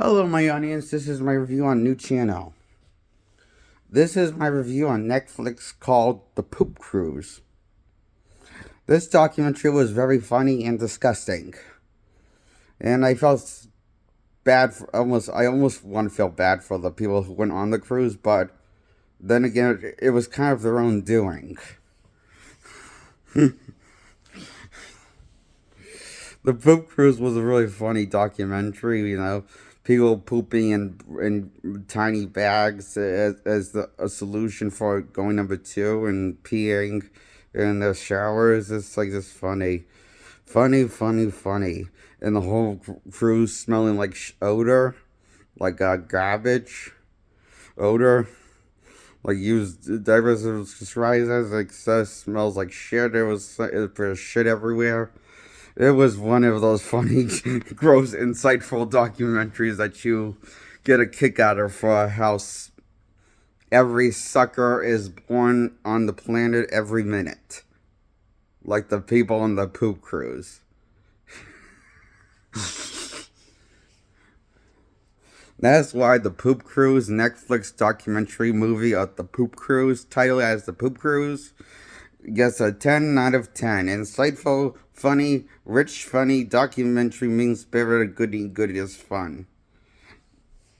Hello, my audience. This is my review on new channel. This is my review on Netflix called The Poop Cruise. This documentary was very funny and disgusting, and I felt bad for I almost want to feel bad for the people who went on the cruise, but then again, it was kind of their own doing. The Poop Cruise was a really funny documentary, people pooping in tiny bags as a solution for going number two and peeing in the showers. It's like just funny. Funny, funny, funny. And the whole cruise smelling like odor, like garbage odor. Like used divers described as like smells like shit. There was shit everywhere. It was one of those funny, gross, insightful documentaries that you get a kick out of for how every sucker is born on the planet every minute. Like the people on the poop cruise. That's why the Poop Cruise Netflix documentary movie of the Poop Cruise, titled as The Poop Cruise, gets a 10 out of 10. Insightful, funny, rich, funny, documentary, mean-spirited, goody is fun.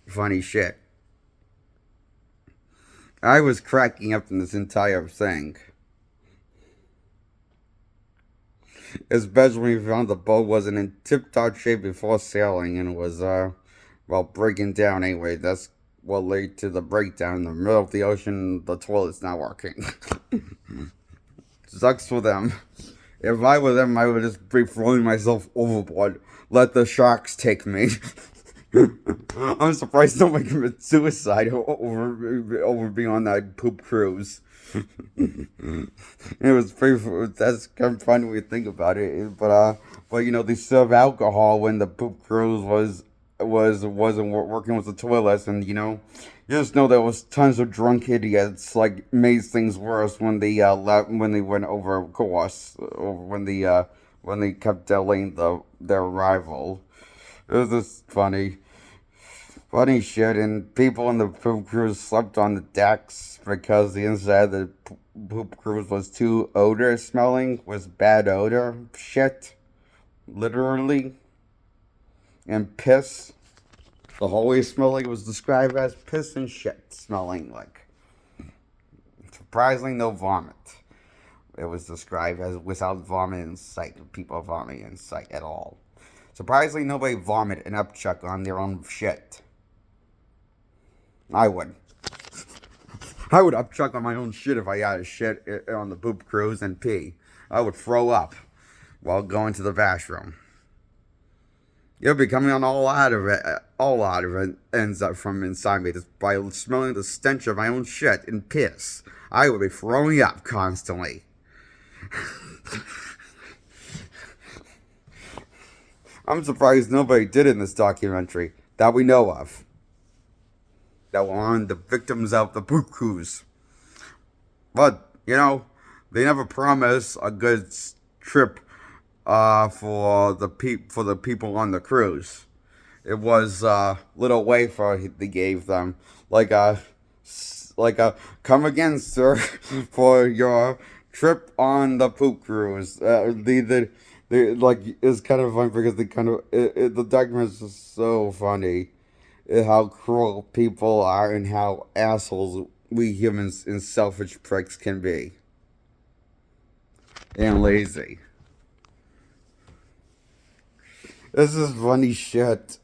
Funny shit. I was cracking up in this entire thing. Especially when we found the boat wasn't in tip-top shape before sailing and was, breaking down anyway. That's what led to the breakdown in the middle of the ocean. The toilet's not working. Sucks for them. If I were them, I would just be throwing myself overboard. Let the sharks take me. I'm surprised nobody committed suicide over being on that poop cruise. It was pretty. That's kind of funny when you think about it. But they serve alcohol when the poop cruise wasn't working with the toilets, and you just know there was tons of drunk idiots like made things worse when they when they went over course, or when they kept delaying their arrival. It was just funny shit, and people on the poop cruise slept on the decks because the inside of the poop cruise was too odor smelling, was bad odor shit, literally, and piss. The hallway smelling was described as piss and shit smelling like. Surprisingly, no vomit. It was described as without vomit in sight, people vomiting in sight at all. Surprisingly, nobody vomited an upchuck on their own shit. I would. I would upchuck on my own shit if I had a shit on the poop cruise and pee. I would throw up while going to the bathroom. You'll be coming on all out of it. All out of it ends up from inside me just by smelling the stench of my own shit and piss. I would be throwing up constantly. I'm surprised nobody did in this documentary that we know of. That were on the victims of the poop cruise. But, they never promise a good trip for the people on the cruise. It was a little wafer they gave them, like a come again, sir, for your trip on the poop cruise. The like it's kind of fun because the document is just so funny, how cruel people are and how assholes we humans and selfish pricks can be, and lazy. This is funny shit.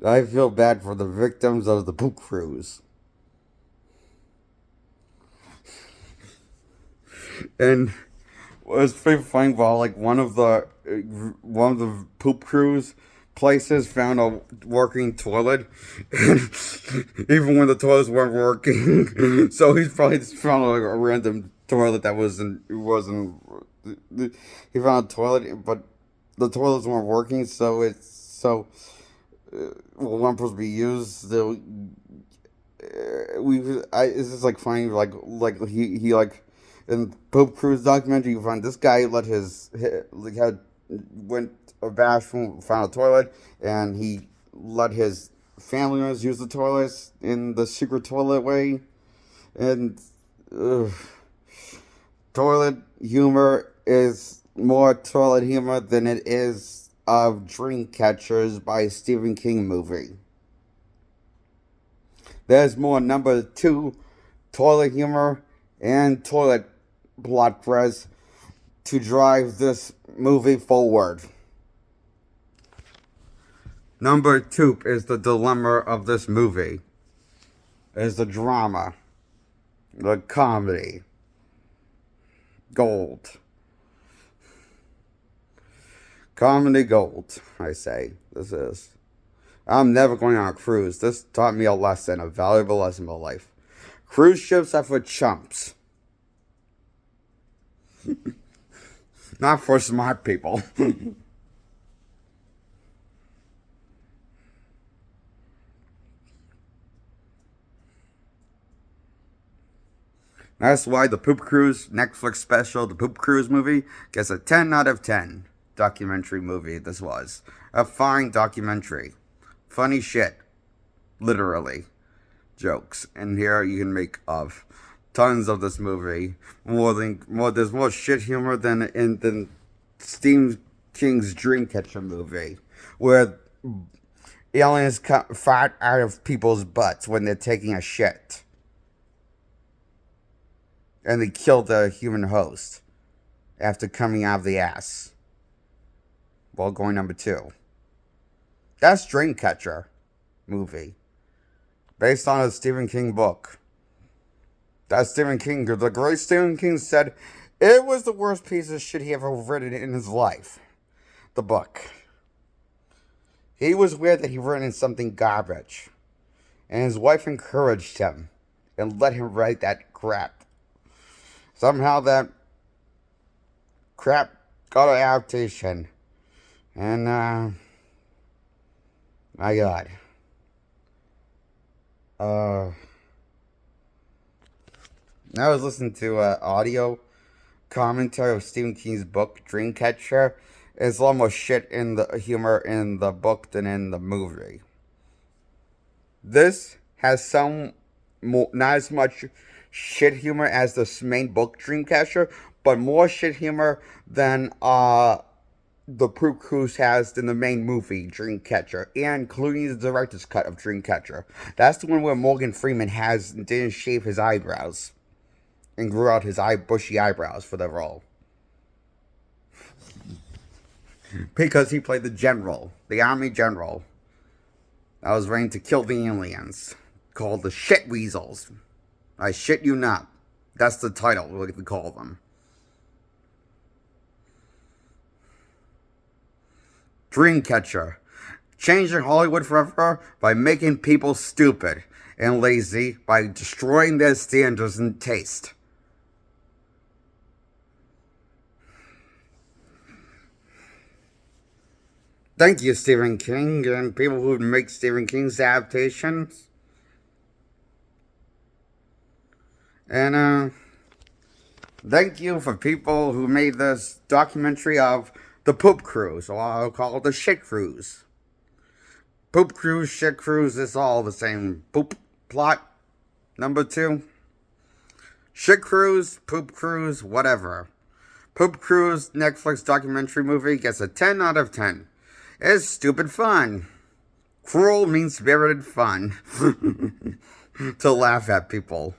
I feel bad for the victims of the poop cruise. And it was pretty funny while like one of the poop cruise places found a working toilet, even when the toilets weren't working. So he's probably just found like a random toilet that wasn't. He found a toilet, but the toilets weren't working, so weren't supposed to be used. It's just like funny, like he like in Pope Cruise documentary. You find this guy let his like had went a bathroom, found a toilet, and he let his family members use the toilets in the secret toilet way. And ugh, toilet humor is more toilet humor than it is of Dreamcatchers by Stephen King movie. There's more number two toilet humor and toilet plot threads to drive this movie forward. Number two is the dilemma of this movie. Is the drama, the comedy, gold. Comedy gold, I say. This is. I'm never going on a cruise. This taught me a lesson, a valuable lesson in my life. Cruise ships are for chumps. Not for smart people. That's why the Poop Cruise Netflix special, the Poop Cruise movie, gets a 10 out of 10 documentary movie. This was a fine documentary. Funny shit. Literally. Jokes. And here you can make of tons of this movie. There's more shit humor than Stephen King's Dreamcatcher movie, where aliens fart out of people's butts when they're taking a shit. And they kill the human host after coming out of the ass while going number two. That's Dreamcatcher movie, based on a Stephen King book. That Stephen King, the great Stephen King, said it was the worst piece of shit he ever written in his life. The book. He was weird that he written something garbage, and his wife encouraged him and let him write that crap. Somehow that crap got an adaptation. And, my God. I was listening to audio commentary of Stephen King's book, Dreamcatcher. It's a lot more shit in the humor in the book than in the movie. This has not as much shit humor as the main book, Dreamcatcher, but more shit humor than the Poop Cruise has than the main movie, Dreamcatcher, and including the director's cut of Dreamcatcher. That's the one where Morgan Freeman didn't shave his eyebrows and grew out his bushy eyebrows for the role. Because he played the general, the army general, that was ready to kill the aliens, called the Shit Weasels. I shit you not. That's the title we like to call them. Dreamcatcher. Changing Hollywood forever by making people stupid and lazy by destroying their standards and taste. Thank you, Stephen King, and people who make Stephen King's adaptations. And, thank you for people who made this documentary of the Poop Cruise, or I'll call it the Shit Cruise. Poop Cruise, Shit Cruise, it's all the same. Poop plot, number two. Shit Cruise, Poop Cruise, whatever. Poop Cruise Netflix documentary movie gets a 10 out of 10. It's stupid fun. Cruel, mean-spirited fun. To laugh at people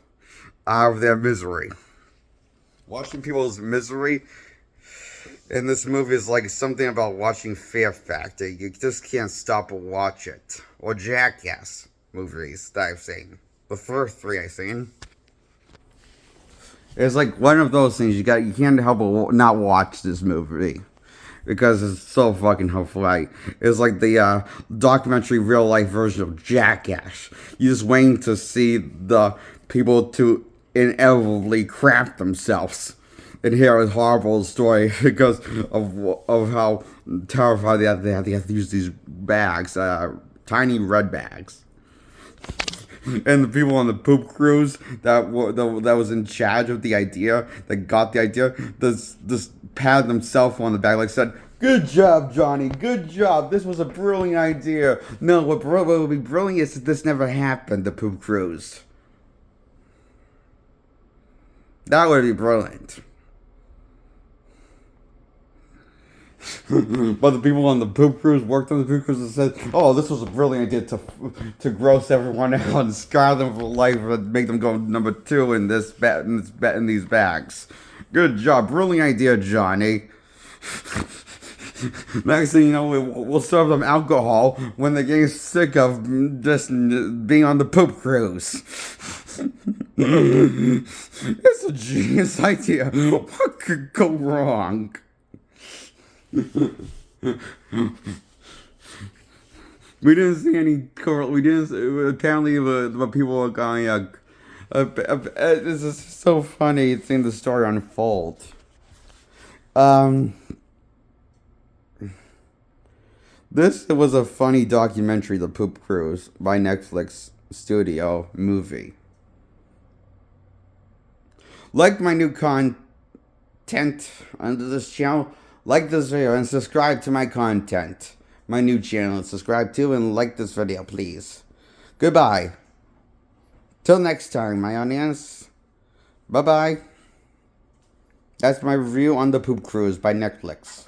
out of their misery. Watching people's misery in this movie is like something about watching Fear Factor. You just can't stop or watch it. Or Jackass movies that I've seen. The first three I've seen. It's like one of those things you can't help but not watch this movie. Because it's so fucking helpful. It's like the documentary real life version of Jackass. You're just waiting to see the people to inevitably crap themselves and hear a horrible story because of how terrified they have to use these bags, tiny red bags. And the people on the Poop Cruise that was in charge of the idea, that got the idea, just patted themselves on the back, like said, Good job, Johnny. Good job. This was a brilliant idea. No, what would be brilliant is that this never happened, the poop cruise. That would be brilliant. But the people on the poop cruise worked on the poop cruise and said, "Oh, this was a brilliant idea to gross everyone out and scar them for life and make them go number two in in these bags." Good job, brilliant idea, Johnny. Next thing you know, we'll serve them alcohol when they're getting sick of just being on the poop cruise. It's a genius idea. What could go wrong? We didn't see any We didn't. Apparently, the people are going. This is so funny seeing the story unfold. This was a funny documentary, The Poop Cruise, by Netflix studio movie. Like my new content under this channel. Like this video and subscribe to my content. My new channel. Subscribe to and like this video, please. Goodbye. Till next time, my audience. Bye-bye. That's my review on The Poop Cruise by Netflix.